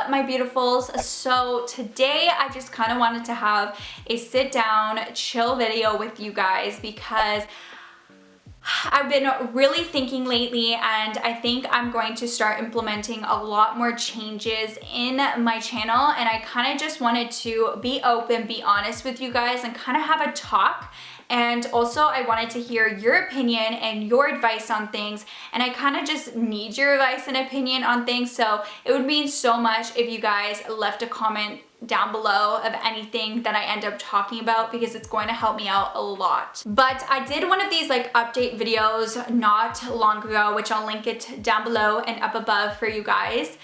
my beautifuls. So today I just kind of wanted to have a sit down chill video with you guys because I've been really thinking lately, and I think I'm going to start implementing a lot more changes in my channel, and I kind of just wanted to be open, be honest with you guys, and kind of have a talk. And also I wanted to hear your opinion and your advice on things, and I kind of just need your advice and opinion on things. So it would mean so much if you guys left a comment down below of anything that I end up talking about, because it's going to help me out a lot. But I did one of these like update videos not long ago, which I'll link it down below and up above for you guys.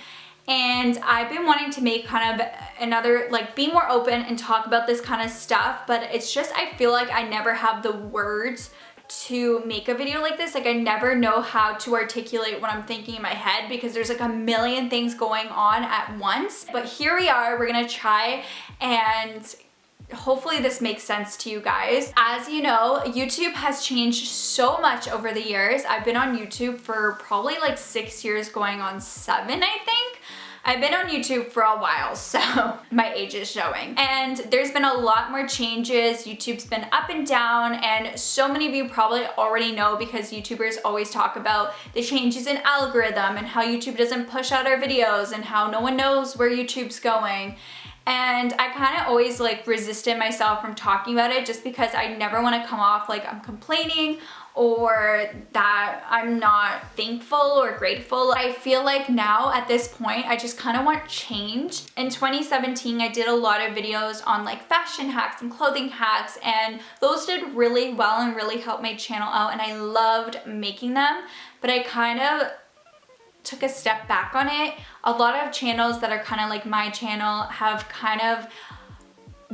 And I've been wanting to make kind of another, like, be more open and talk about this kind of stuff, but it's just, I feel like I never have the words to make a video like this. Like, I never know how to articulate what I'm thinking in my head because there's like a million things going on at once. But here we are, we're gonna try, and hopefully this makes sense to you guys. As you know, YouTube has changed so much over the years. I've been on YouTube for probably like 6 years, going on 7, I think. I've been on YouTube for a while, so my age is showing. And there's been a lot more changes. YouTube's been up and down, and so many of you probably already know because YouTubers always talk about the changes in algorithm and how YouTube doesn't push out our videos and how no one knows where YouTube's going. And I kind of always like resisted myself from talking about it just because I never want to come off like I'm complaining or that I'm not thankful or grateful. I feel like now at this point, I just kind of want change. In 2017, I did a lot of videos on like fashion hacks and clothing hacks, and those did really well and really helped my channel out, and I loved making them. But I kind of took a step back on it. A lot of channels that are kind of like my channel have kind of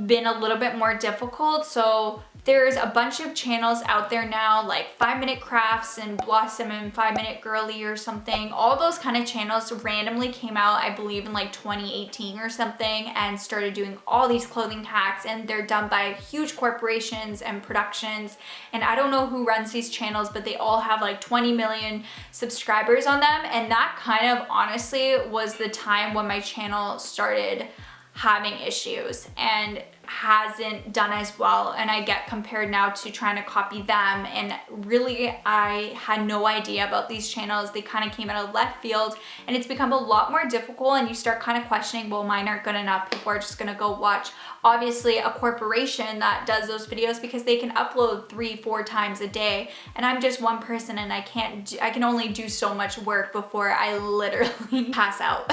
been a little bit more difficult. So there's a bunch of channels out there now, like 5 Minute Crafts and Blossom and 5 Minute Girly or something. All those kind of channels randomly came out, I believe in like 2018 or something, and started doing all these clothing hacks, and they're done by huge corporations and productions. And I don't know who runs these channels, but they all have like 20 million subscribers on them. And that kind of honestly was the time when my channel started having issues and hasn't done as well, and I get compared now to trying to copy them, and really I had no idea about these channels. They kind of came out of left field, and it's become a lot more difficult, and you start kind of questioning, well, mine aren't good enough. People are just gonna go watch obviously a corporation that does those videos because they can upload 3-4 times a day, and I'm just one person, and I can only do so much work before I literally pass out.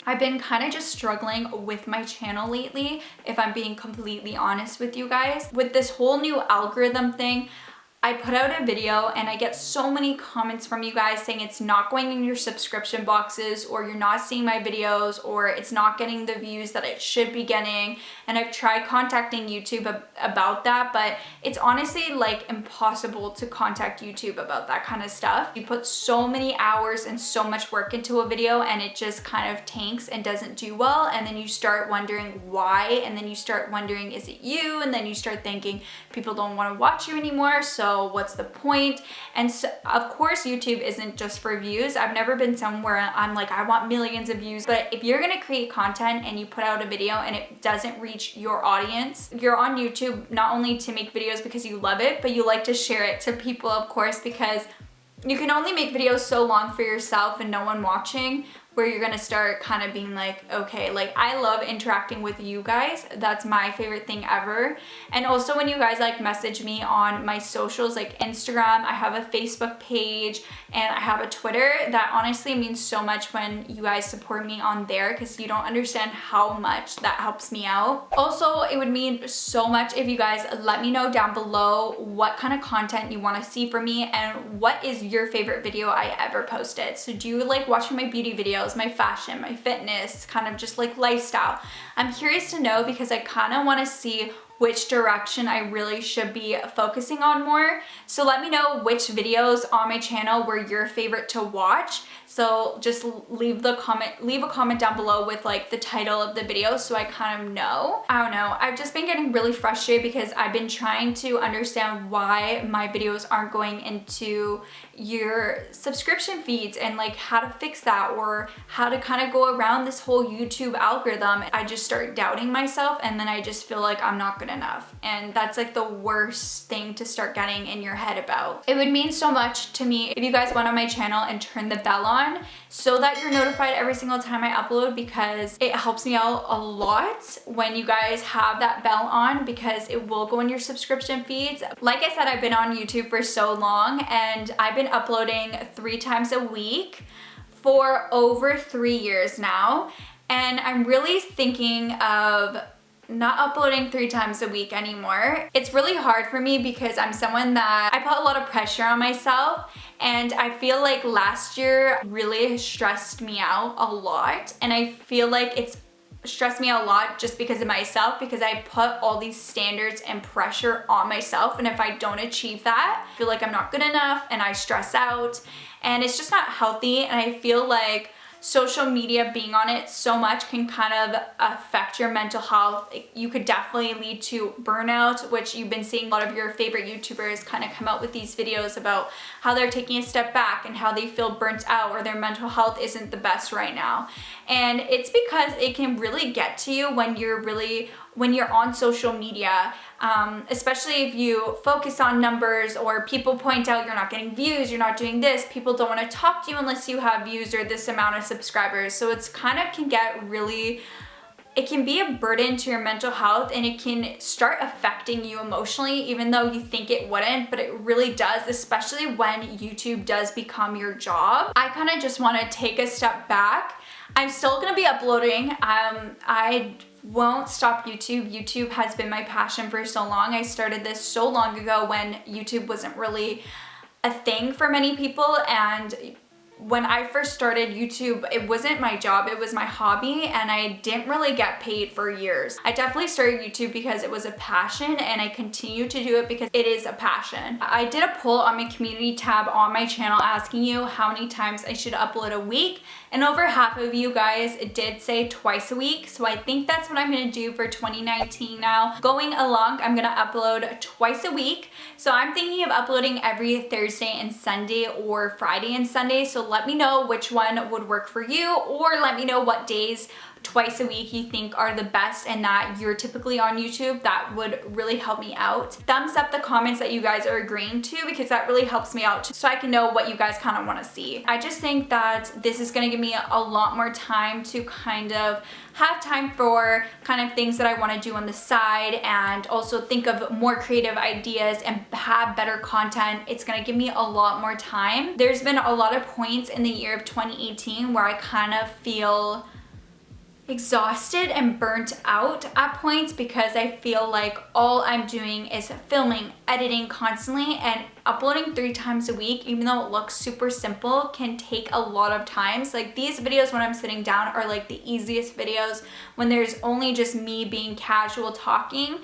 I've been kind of just struggling with my channel lately, if I'm being completely honest with you guys. With this whole new algorithm thing, I put out a video and I get so many comments from you guys saying it's not going in your subscription boxes, or you're not seeing my videos, or it's not getting the views that it should be getting. And I've tried contacting YouTube about that, but it's honestly like impossible to contact YouTube about that kind of stuff. You put so many hours and so much work into a video, and it just kind of tanks and doesn't do well, and then you start wondering why, and then you start wondering, is it you? And then you start thinking people don't want to watch you anymore, so what's the point? And so, of course, YouTube isn't just for views. I've never been somewhere I'm like, I want millions of views. But if you're gonna create content and you put out a video and it doesn't reach your audience, you're on YouTube not only to make videos because you love it, but you like to share it to people, of course, because you can only make videos so long for yourself and no one watching, where you're gonna start kind of being like, okay, like I love interacting with you guys. That's my favorite thing ever. And also when you guys like message me on my socials, like Instagram, I have a Facebook page and I have a Twitter. That honestly means so much when you guys support me on there, because you don't understand how much that helps me out. Also, it would mean so much if you guys let me know down below what kind of content you want to see from me, and what is your favorite video I ever posted. So do you like watching my beauty videos, my fashion, my fitness, kind of just like lifestyle? I'm curious to know because I kind of want to see which direction I really should be focusing on more. So let me know which videos on my channel were your favorite to watch. So just leave a comment down below with like the title of the video so I kind of know. I don't know, I've just been getting really frustrated because I've been trying to understand why my videos aren't going into your subscription feeds and like how to fix that or how to kind of go around this whole YouTube algorithm. I just start doubting myself and then I just feel like I'm not good enough. And that's like the worst thing to start getting in your head about. It would mean so much to me if you guys went on my channel and turned the bell on so that you're notified every single time I upload, because it helps me out a lot when you guys have that bell on, because it will go in your subscription feeds. Like I said, I've been on YouTube for so long and I've been uploading 3 times a week for over 3 years now, and I'm really thinking of not uploading 3 times a week anymore. It's really hard for me because I'm someone that I put a lot of pressure on myself, and I feel like last year really stressed me out a lot, and I feel like it's stressed me out a lot just because of myself, because I put all these standards and pressure on myself, and if I don't achieve that, I feel like I'm not good enough and I stress out, and it's just not healthy. And I feel like social media, being on it so much, can kind of affect your mental health. You could definitely lead to burnout, which you've been seeing a lot of your favorite YouTubers kind of come out with these videos about how they're taking a step back and how they feel burnt out or their mental health isn't the best right now. And it's because it can really get to you when you're on social media, especially if you focus on numbers or people point out you're not getting views, you're not doing this, people don't want to talk to you unless you have views or this amount of subscribers. So it's kind of it can be a burden to your mental health, and it can start affecting you emotionally, even though you think it wouldn't, but it really does, especially when YouTube does become your job. I kind of just want to take a step back. I'm still going to be uploading. I won't stop YouTube. YouTube has been my passion for so long. I started this so long ago when YouTube wasn't really a thing for many people, and when I first started YouTube, it wasn't my job, it was my hobby, and I didn't really get paid for years. I definitely started YouTube because it was a passion, and I continue to do it because it is a passion. I did a poll on my community tab on my channel asking you how many times I should upload a week, and over half of you guys did say twice a week, so I think that's what I'm gonna do for 2019 now. Going along, I'm gonna upload twice a week, so I'm thinking of uploading every Thursday and Sunday or Friday and Sunday, so let me know which one would work for you, or let me know what days twice a week you think are the best and that you're typically on YouTube. That would really help me out. Thumbs up the comments that you guys are agreeing to, because that really helps me out so I can know what you guys kind of want to see. I just think that this is going to give me a lot more time to kind of have time for kind of things that I want to do on the side, and also think of more creative ideas and have better content. It's going to give me a lot more time. There's been a lot of points in the year of 2018 where I kind of feel exhausted and burnt out at points, because I feel like all I'm doing is filming, editing constantly, and uploading 3 times a week, even though it looks super simple, can take a lot of times. Like these videos when I'm sitting down are like the easiest videos when there's only just me being casual talking.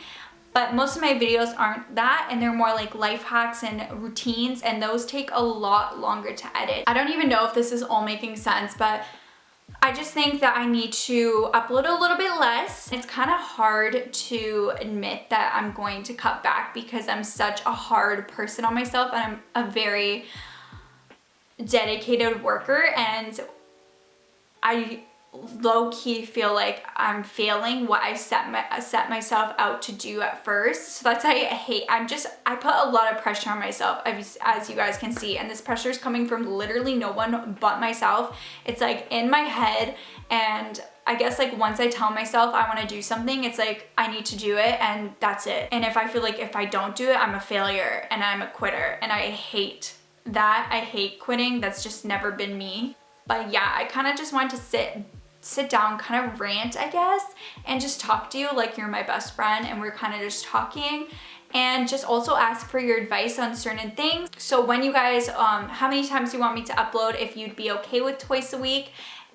But most of my videos aren't that, and they're more like life hacks and routines, and those take a lot longer to edit. I don't even know if this is all making sense, but I just think that I need to upload a little bit less. It's kind of hard to admit that I'm going to cut back because I'm such a hard person on myself, and I'm a very dedicated worker, and I low-key feel like I'm failing what I set myself out to do at first. So that's why I put a lot of pressure on myself, as you guys can see, and this pressure is coming from literally no one but myself. It's like in my head, and I guess like once I tell myself I want to do something, it's like I need to do it, and that's it. And if I feel like if I don't do it, I'm a failure and I'm a quitter, and I hate that. I hate quitting. That's just never been me. But yeah, I kind of just wanted to sit down, kind of rant, I guess, and just talk to you like you're my best friend, and we're kind of just talking, and just also ask for your advice on certain things. So when you guys, how many times you want me to upload, if you'd be okay with twice a week,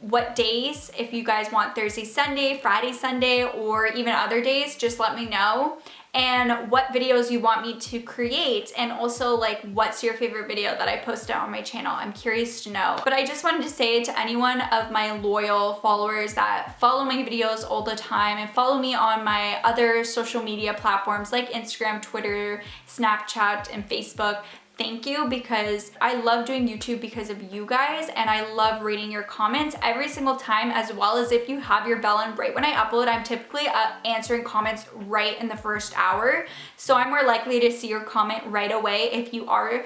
what days, if you guys want Thursday, Sunday, Friday, Sunday, or even other days, just let me know. And what videos you want me to create, and also like what's your favorite video that I posted on my channel. I'm curious to know. But I just wanted to say to anyone of my loyal followers that follow my videos all the time and follow me on my other social media platforms like Instagram, Twitter, Snapchat, and Facebook. Thank you, because I love doing YouTube because of you guys, and I love reading your comments every single time, as well as if you have your bell on right when I upload. I'm typically answering comments right in the first hour, so I'm more likely to see your comment right away if you are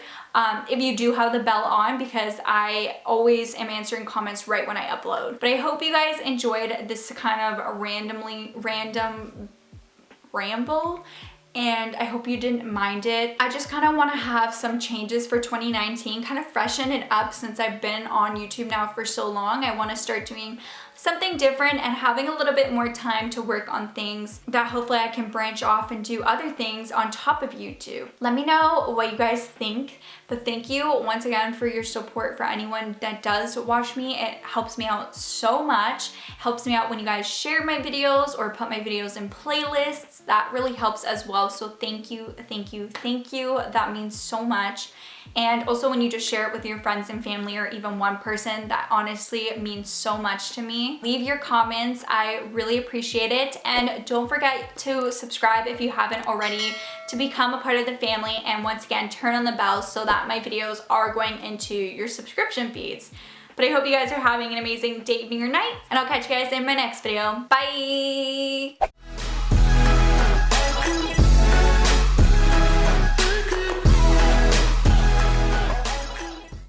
if you do have the bell on, because I always am answering comments right when I upload. But I hope you guys enjoyed this kind of random ramble, and I hope you didn't mind it. I just kind of want to have some changes for 2019, kind of freshen it up since I've been on YouTube now for so long. I want to start doing something different and having a little bit more time to work on things that hopefully I can branch off and do other things on top of YouTube. Let me know what you guys think, but thank you once again for your support. For anyone that does watch me, it helps me out so much. Helps me out when you guys share my videos or put my videos in playlists. That really helps as well. So thank you, thank you, thank you. That means so much. And also when you just share it with your friends and family, or even one person, that honestly means so much to me. Leave your comments, I really appreciate it. And don't forget to subscribe if you haven't already to become a part of the family. And once again, turn on the bell so that my videos are going into your subscription feeds. But I hope you guys are having an amazing day, evening, or night, and I'll catch you guys in my next video. Bye!